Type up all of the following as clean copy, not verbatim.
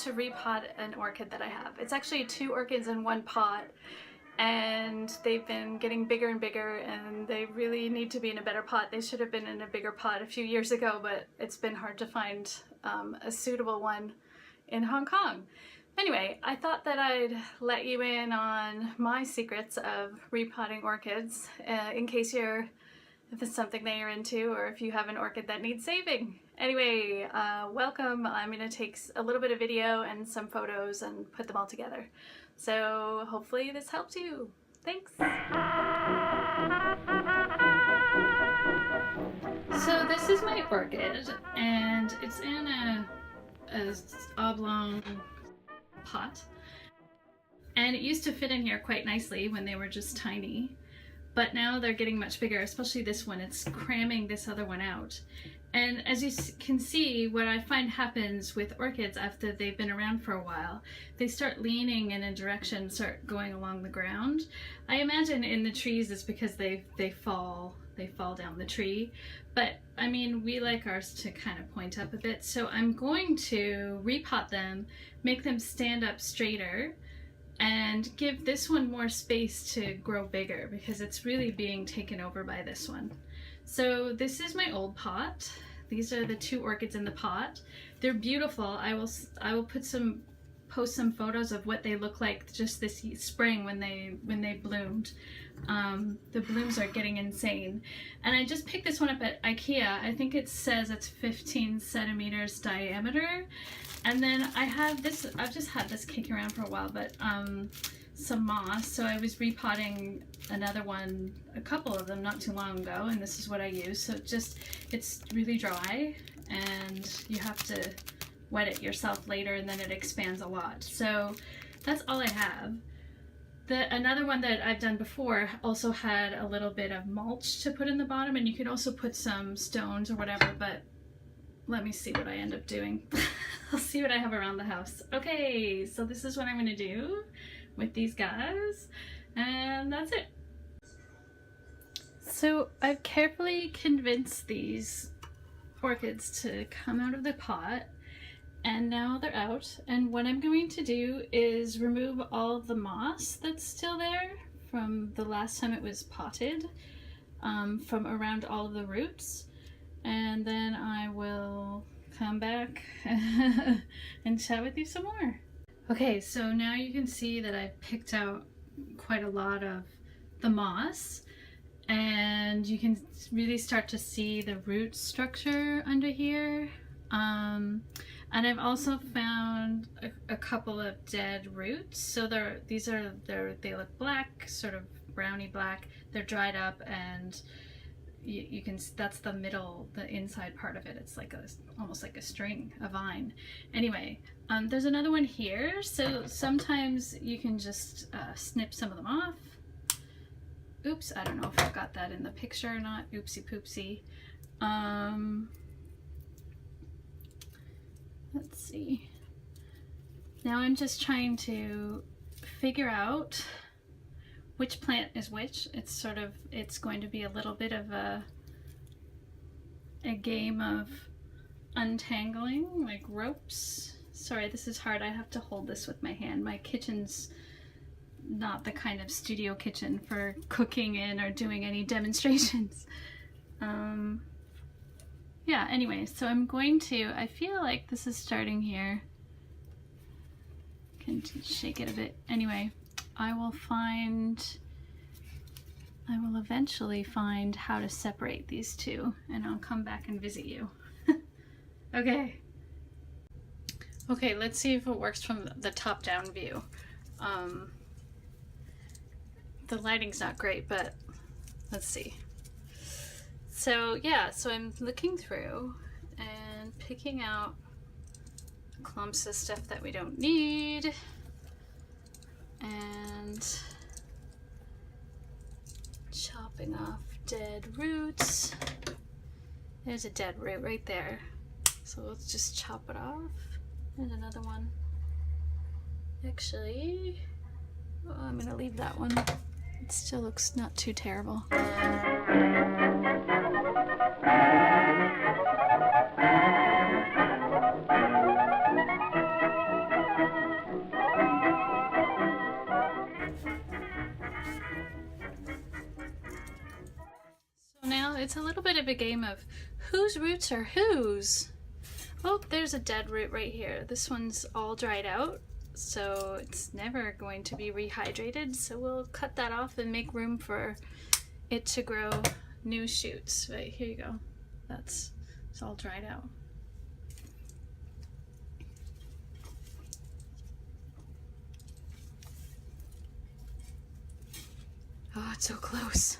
to repot an orchid that I have. It's actually 2 orchids in one pot, and they've been getting bigger and bigger, and they really need to be in a better pot. They should have been in a bigger pot a few years ago, but it's been hard to find a suitable one in Hong Kong. Anyway, I thought that I'd let you in on my secrets of repotting orchids in case if it's something that you're into, or if you have an orchid that needs saving. Anyway, welcome. I'm going to take a little bit of video and some photos and put them all together. So hopefully this helps you. Thanks. So this is my orchid, and it's in a oblong pot, and it used to fit in here quite nicely when they were just tiny, but now they're getting much bigger, especially this one. It's cramming this other one out. And as you can see, what I find happens with orchids after they've been around for a while, they start leaning in a direction, start going along the ground. I imagine in the trees it's because they fall down the tree, but I mean, we like ours to kind of point up a bit, so I'm going to repot them, make them stand up straighter, and give this one more space to grow bigger because it's really being taken over by this one. So this is my old pot. These are the 2 orchids in the pot. They're beautiful. I will post some photos of what they look like just this spring when they bloomed. The blooms are getting insane. And I just picked this one up at IKEA. I think it says it's 15 centimeters diameter. And then I have this, I've just had this kicking around for a while, but some moss. So I was repotting another one, a couple of them not too long ago, and this is what I use. So it's really dry, and you have to wet it yourself later, and then it expands a lot. So that's all I have. Another one that I've done before also had a little bit of mulch to put in the bottom, and you could also put some stones or whatever, but let me see what I end up doing. I'll see what I have around the house. Okay, so this is what I'm gonna do with these guys, and that's it. So I've carefully convinced these orchids to come out of the pot, and now they're out, and what I'm going to do is remove all of the moss that's still there from the last time it was potted, from around all of the roots, and then I will come back and chat with you some more. Okay, so now you can see that I've picked out quite a lot of the moss, and you can really start to see the root structure under here. And I've also found a couple of dead roots. So they look black, sort of browny black. They're dried up, and you can, that's the middle, the inside part of it. It's like almost like a string, a vine. Anyway, there's another one here. So sometimes you can just snip some of them off. Oops, I don't know if I've got that in the picture or not. Oopsie poopsie. Let's see. Now I'm just trying to figure out which plant is which. It's going to be a little bit of a game of untangling, like ropes. Sorry, this is hard. I have to hold this with my hand. My kitchen's not the kind of studio kitchen for cooking in or doing any demonstrations. Yeah, anyway, so I'm going to, I feel like this is starting here. Can shake it a bit. Anyway, I will eventually find how to separate these two, and I'll come back and visit you. Okay. Okay, let's see if it works from the top-down view. The lighting's not great, but let's see. So yeah, so I'm looking through and picking out clumps of stuff that we don't need, and chopping off dead roots. There's a dead root right there. So let's just chop it off. There's another one. Actually, I'm gonna leave that one. It still looks not too terrible. it's a little bit of a game of whose roots are whose. Oh, there's a dead root right here. This one's all dried out, so it's never going to be rehydrated. So we'll cut that off and make room for it to grow new shoots. Right, here you go. It's all dried out. Oh, it's so close.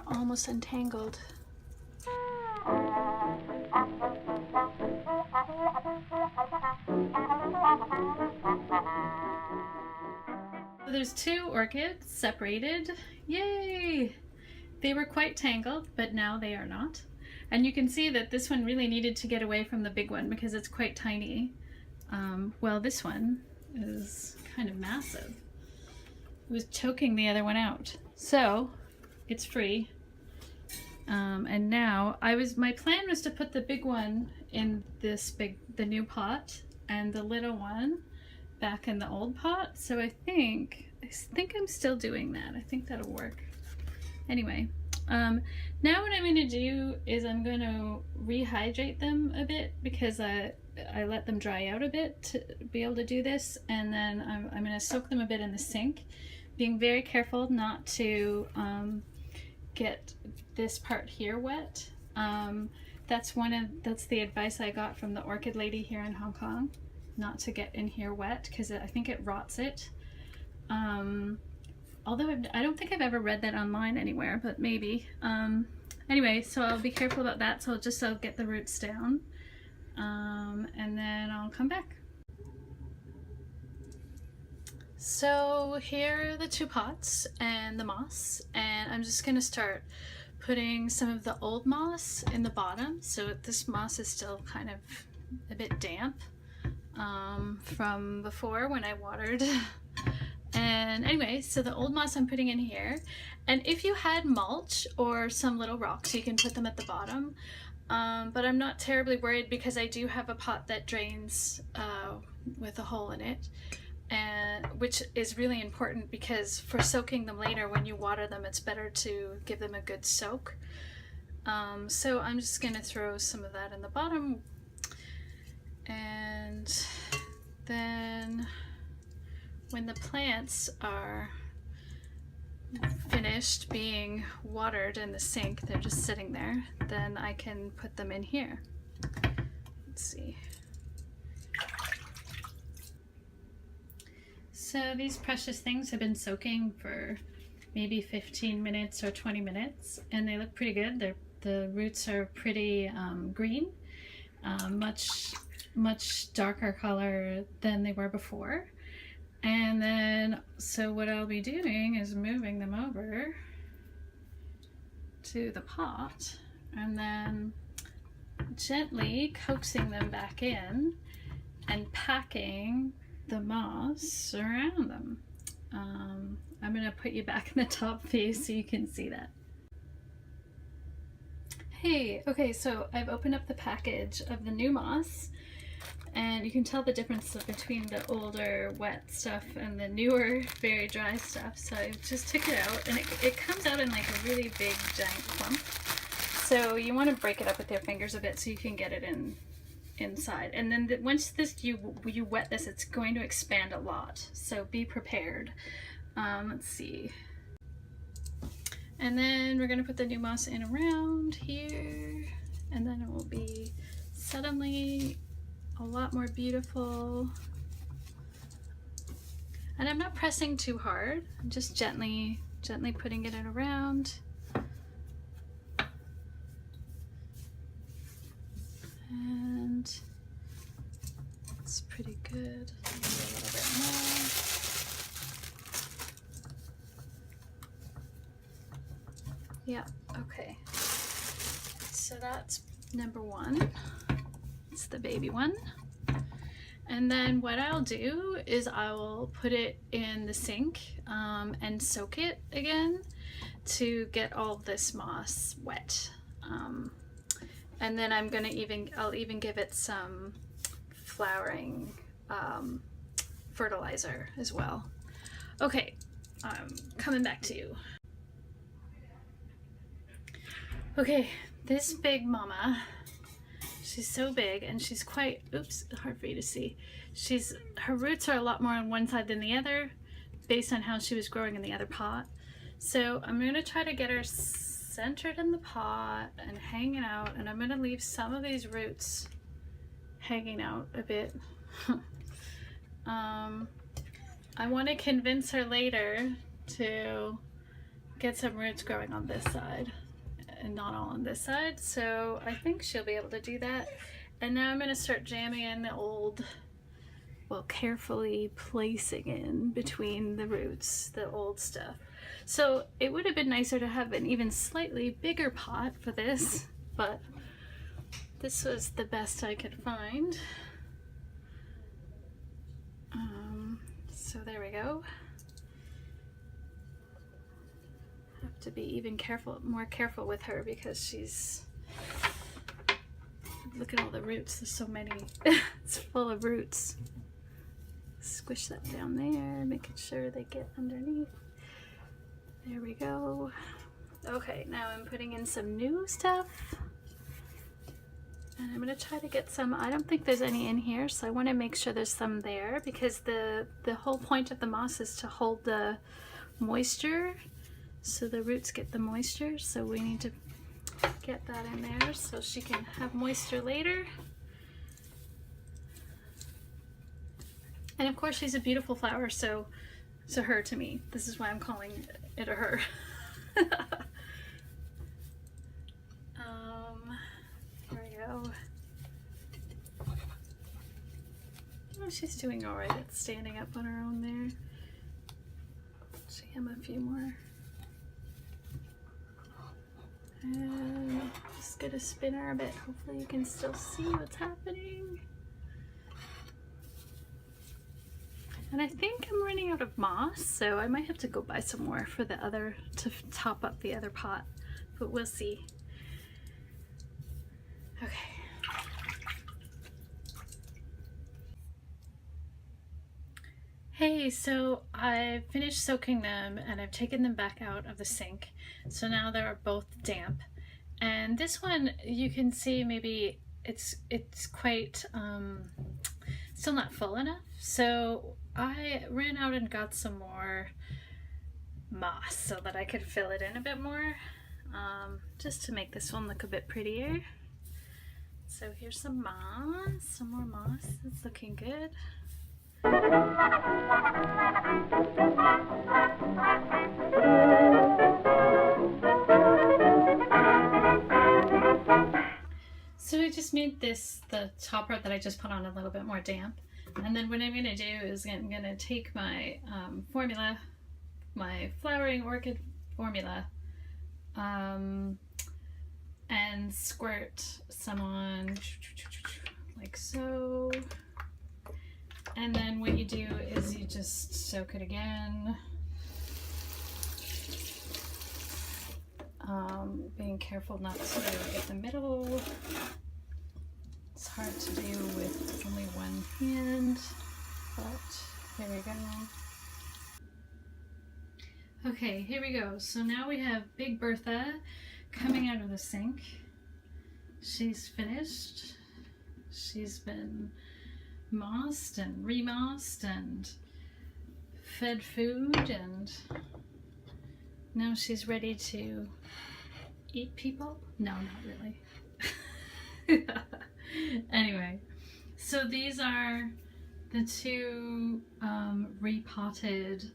Almost untangled. There's two orchids separated. Yay! They were quite tangled, but now they are not. And you can see that this one really needed to get away from the big one because it's quite tiny. Well, this one is kind of massive. It was choking the other one out. So it's free. And now my plan was to put the big one in the new pot and the little one back in the old pot. So I think I'm still doing that. I think that'll work. Anyway, now what I'm going to do is I'm going to rehydrate them a bit because I let them dry out a bit to be able to do this, and then I'm going to soak them a bit in the sink, being very careful not to get this part here wet. That's the advice I got from the orchid lady here in Hong Kong, not to get in here wet because I think it rots it. Although I don't think I've ever read that online anywhere, but maybe. Anyway, so I'll be careful about that. So I'll get the roots down, and then I'll come back. So here are the two pots and the moss, and I'm just gonna start putting some of the old moss in the bottom. So this moss is still kind of a bit damp from before when I watered. And anyway, so the old moss I'm putting in here, and if you had mulch or some little rocks, you can put them at the bottom. But I'm not terribly worried because I do have a pot that drains with a hole in it, and which is really important because for soaking them later when you water them, it's better to give them a good soak. So I'm just gonna throw some of that in the bottom, and then when the plants are finished being watered in the sink, they're just sitting there, then I can put them in here. Let's see. So these precious things have been soaking for maybe 15 minutes or 20 minutes, and they look pretty good. The roots are pretty green, much darker color than they were before. And then, so what I'll be doing is moving them over to the pot and then gently coaxing them back in and packing the moss around them. I'm going to put you back in the top view so you can see that. Hey, okay, so I've opened up the package of the new moss, and you can tell the difference between the older wet stuff and the newer very dry stuff. So I just took it out, and it comes out in like a really big giant clump. So you want to break it up with your fingers a bit so you can get it inside. And then once you wet this, it's going to expand a lot. So be prepared. Let's see. And then we're going to put the new moss in around here, and then it will be suddenly a lot more beautiful. And I'm not pressing too hard. I'm just gently putting it in around. And it's pretty good. A little bit more. Yeah, okay. So that's number one. It's the baby one. And then what I'll do is I will put it in the sink and soak it again to get all this moss wet. And then I'll even give it some flowering fertilizer as well. Okay, coming back to you. Okay, this big mama, she's so big and she's quite, oops, hard for you to see. Her roots are a lot more on one side than the other based on how she was growing in the other pot. So I'm going to try to get her centered in the pot and hanging out, and I'm going to leave some of these roots hanging out a bit. I want to convince her later to get some roots growing on this side and not all on this side, so I think she'll be able to do that. And now I'm going to start jamming in the old, well, carefully placing in between the roots the old stuff. So it would have been nicer to have an even slightly bigger pot for this, but this was the best I could find. So there we go. Have to be even more careful with her because she's, look at all the roots, there's so many. It's full of roots. Squish that down there, making sure they get underneath. There we go. Okay, now I'm putting in some new stuff. And I'm going to try to get some, I don't think there's any in here, so I want to make sure there's some there because the whole point of the moss is to hold the moisture, so the roots get the moisture, so we need to get that in there so she can have moisture later. And of course she's a beautiful flower, so it's a her to me. This is why I'm calling it a her. Here we go. Oh, she's doing all right. It's standing up on her own there. Jam a few more. And just gonna spin her a bit. Hopefully you can still see what's happening. And I think I'm running out of moss, so I might have to go buy some more for the other, to top up the other pot, but we'll see. Okay. Hey, so I've finished soaking them and I've taken them back out of the sink. So now they're both damp. And this one, you can see maybe it's quite, still not full enough. So I ran out and got some more moss so that I could fill it in a bit more, just to make this one look a bit prettier. So here's some moss, some more moss. It's looking good. So I just made the top part that I just put on a little bit more damp. And then what I'm going to do is I'm going to take my formula, my flowering orchid formula, and squirt some on like so. And then what you do is you just soak it again. Being careful not to get the middle. It's hard to do with only one hand, but there we go. Okay, here we go. So now we have Big Bertha coming out of the sink. She's finished. She's been mossed and remossed and fed food, and now she's ready to eat people. No, not really. Anyway, so these are the two repotted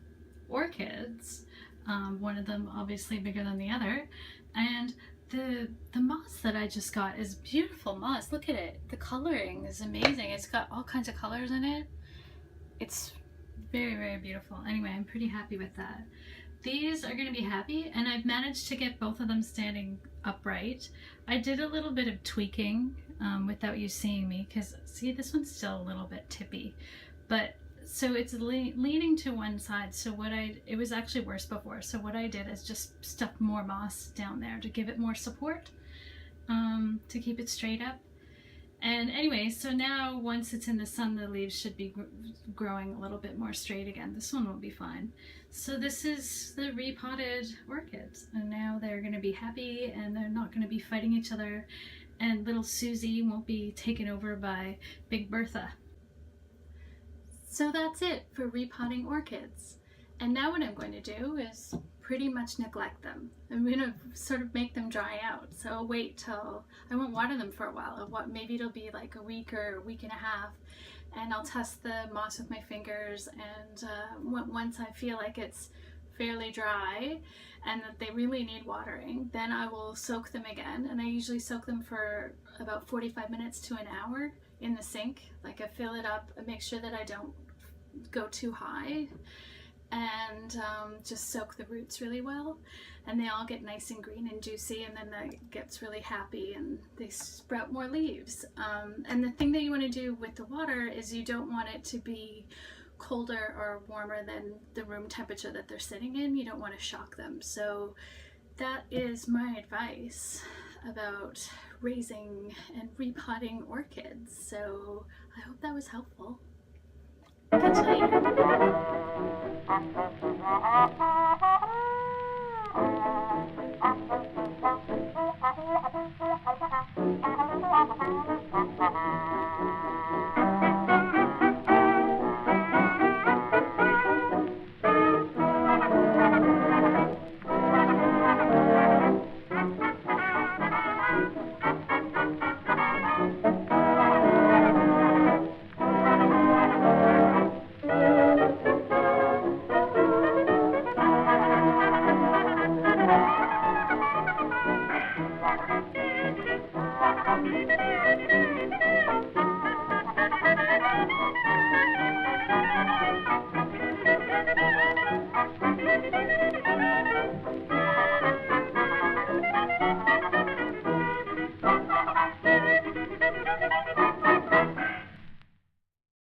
orchids. One of them obviously bigger than the other, and the moss that I just got is beautiful moss. Look at it. The coloring is amazing. It's got all kinds of colors in it. It's very, very beautiful. Anyway, I'm pretty happy with that. These are going to be happy, and I've managed to get both of them standing upright. I did a little bit of tweaking without you seeing me, because see, this one's still a little bit tippy, but so it's leaning to one side. So it was actually worse before. So what I did is just stuck more moss down there to give it more support, to keep it straight up. And anyway, so now once it's in the sun, the leaves should be growing a little bit more straight again. This one will be fine. So this is the repotted orchids, and now they're going to be happy and they're not going to be fighting each other, and little Susie won't be taken over by Big Bertha. So that's it for repotting orchids. And now what I'm going to do is pretty much neglect them. I'm going to sort of make them dry out. So I'll wait till, I won't water them for a while. Maybe it'll be like a week or a week and a half. And I'll test the moss with my fingers, and once I feel like it's fairly dry and that they really need watering, then I will soak them again. And I usually soak them for about 45 minutes to an hour in the sink. Like, I fill it up and make sure that I don't go too high, and just soak the roots really well, and they all get nice and green and juicy, and then that gets really happy and they sprout more leaves. And the thing that you want to do with the water is you don't want it to be colder or warmer than the room temperature that they're sitting in. You don't want to shock them. So that is my advice about raising and repotting orchids. So I hope that was helpful. Catch you later.